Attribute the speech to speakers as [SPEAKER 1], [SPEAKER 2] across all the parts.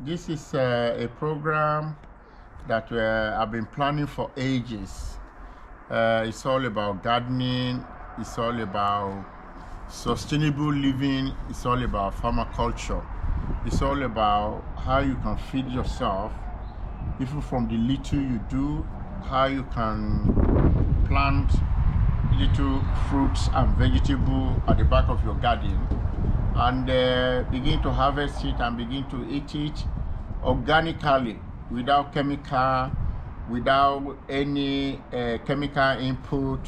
[SPEAKER 1] This is a program that I've been planning for ages. It's all about gardening, it's all about sustainable living, it's all about permaculture, it's all about how you can feed yourself, even from the little you do, how you can plant little fruits and vegetables at the back of your garden and begin to harvest it and begin to eat it organically, without chemical, without any chemical input,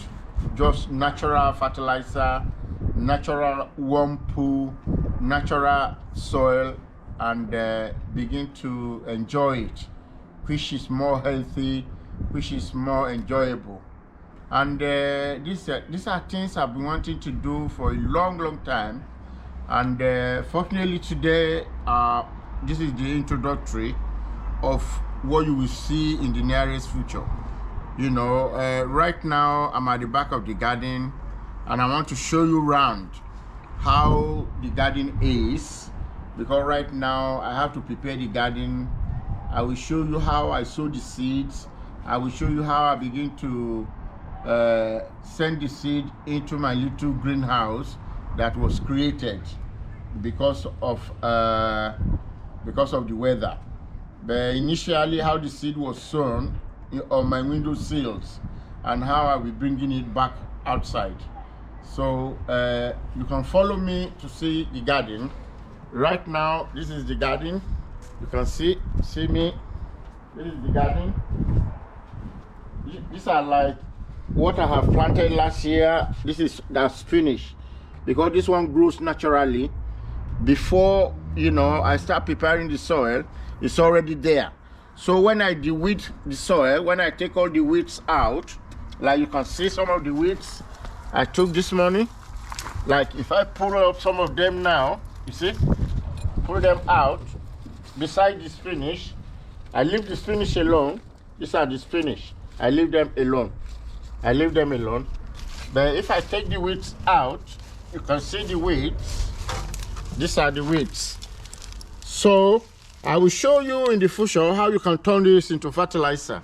[SPEAKER 1] just natural fertilizer, natural worm poo, natural soil, and begin to enjoy it, which is more healthy, which is more enjoyable. And these are things I've been wanting to do for a long time. And fortunately today, this is the introductory of what you will see in the nearest future. You know, right now I'm at the back of the garden and I want to show you around how the garden is, because right now I have to prepare the garden. I will show you how I sow the seeds. I will show you how I begin to send the seed into my little greenhouse that was created because of the weather. But initially, how the seed was sown on my window sills and how I will be bringing it back outside. So you can follow me to see the garden. Right now, this is the garden. You can see me. This is the garden. These are like what I have planted last year. That's finished, because this one grows naturally. Before I start preparing the soil, it's already there. So when I de-weed the soil, when I take all the weeds out, like you can see some of the weeds I took this morning, like if I pull up some of them now, you see, pull them out beside the spinach. I leave the spinach alone. These are the spinach. I leave them alone. But if I take the weeds out, you can see the weeds. These are the weeds. So I will show you in the future how you can turn this into fertilizer.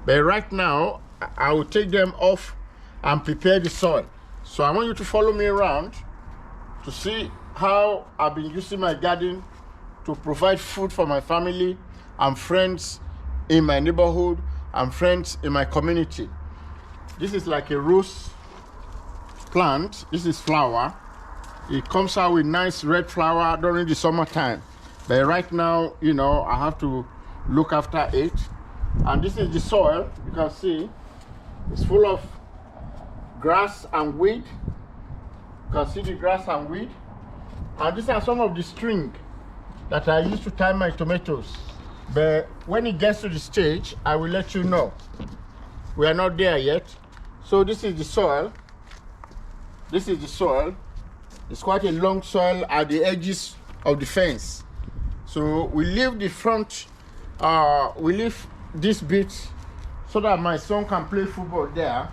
[SPEAKER 1] But right now, I will take them off and prepare the soil. So I want you to follow me around to see how I've been using my garden to provide food for my family and friends in my neighborhood and friends in my community. This is like a rose plant. This is flower. It comes out with nice red flower during the summertime. But right now, I have to look after it. And this is the soil. You can see it's full of grass and weed. You can see the grass and weed. And these are some of the string that I use to tie my tomatoes. But when it gets to the stage, I will let you know. We are not there yet. So this is the soil. This is the soil. It's quite a long soil at the edges of the fence. So we leave the front, we leave this bit so that my son can play football there,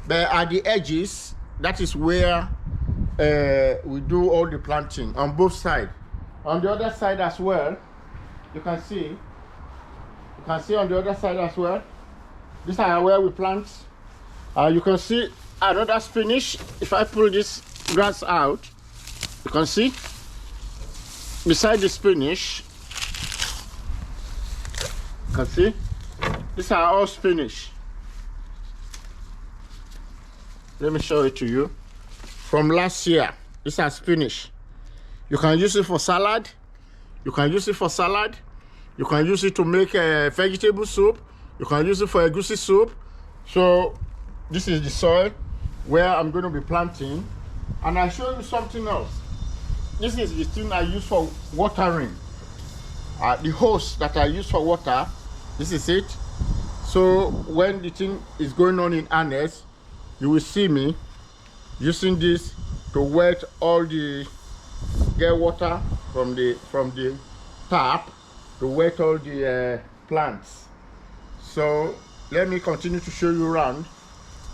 [SPEAKER 1] But at the edges, that is where we do all the planting on both sides. On the other side as well, you can see on the other side as well. This is where we plant. You can see another spinach. If I pull this grass out, you can see beside the spinach, you can see these are all spinach. Let me show it to you. From last year, these are spinach. You can use it for salad. You can use it to make a vegetable soup. You can use it for egusi soup. So this is the soil where I'm going to be planting. And I'll show you something else. This is the thing I use for watering. The hose that I use for water, this is it. So when the thing is going on in earnest, you will see me using this to wet all the, get water from the tap to wet all the plants. So let me continue to show you around.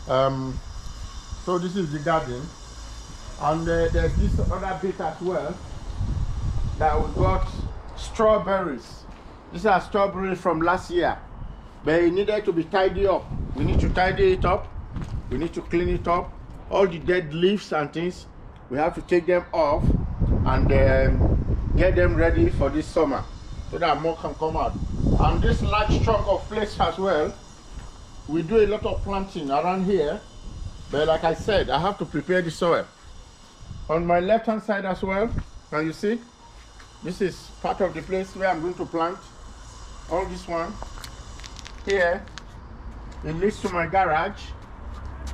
[SPEAKER 1] So this is the garden, and there's this other bit as well that we got strawberries. These are strawberries from last year, but it needed to be tidied up. We need to tidy it up. We need to clean it up. All the dead leaves and things, we have to take them off and get them ready for this summer so that more can come out. And this large chunk of place as well, we do a lot of planting around here, but like I said, I have to prepare the soil. On my left hand side as well, can you see? This is part of the place where I'm going to plant. All this one here, it leads to my garage.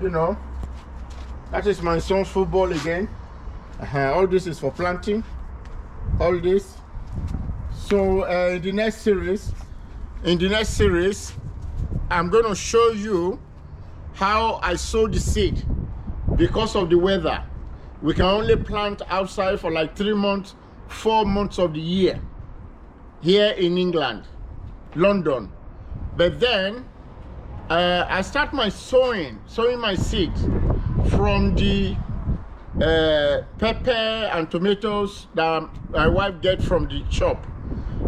[SPEAKER 1] You know, that is my son's football again. All this is for planting. All this. So in the next series, I'm going to show you how I sow the seed. Because of the weather, we can only plant outside for like 3 months, 4 months of the year here in England, London. But then I start my sowing my seeds from the pepper and tomatoes that my wife gets from the shop.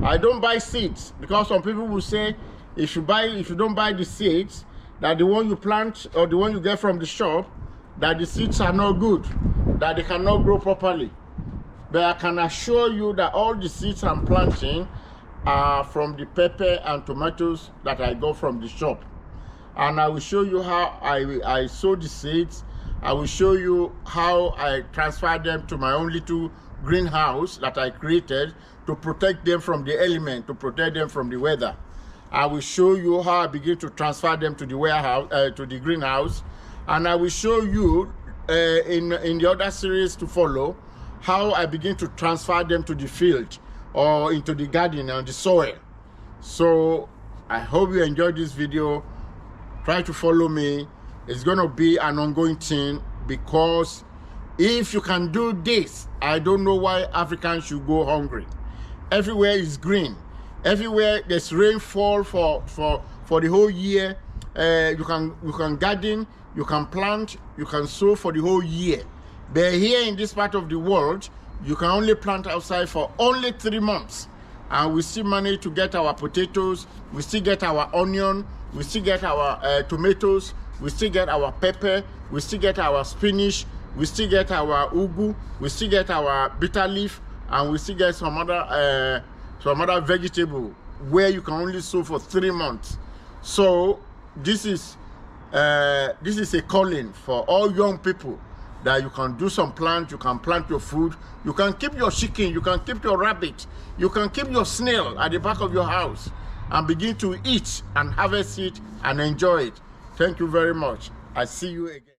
[SPEAKER 1] I don't buy seeds because some people will say if you don't buy the seeds, that the one you plant or the one you get from the shop, that the seeds are not good, that they cannot grow properly. But I can assure you that all the seeds I'm planting are from the pepper and tomatoes that I got from the shop. And I will show you how I sow the seeds. I will show you how I transfer them to my own little greenhouse that I created to protect them from the element, to protect them from the weather. I will show you how I begin to transfer them to the warehouse, to the greenhouse. And I will show you in the other series to follow how I begin to transfer them to the field or into the garden and the soil. So I hope you enjoyed this video. Try to follow me. It's going to be an ongoing thing, because if you can do this, I don't know why Africans should go hungry. Everywhere is green. Everywhere there's rainfall for the whole year. You can garden, you can plant, you can sow for the whole year. But here in this part of the world, you can only plant outside for only 3 months. And we still manage to get our potatoes, we still get our onion, we still get our tomatoes, we still get our pepper, we still get our spinach, we still get our ugu, we still get our bitter leaf, and we still get some other vegetable where you can only sow for 3 months. So this is a calling for all young people, that you can do some plant, you can plant your food, you can keep your chicken, you can keep your rabbit, you can keep your snail at the back of your house and begin to eat and harvest it and enjoy it. Thank you very much. I see you again.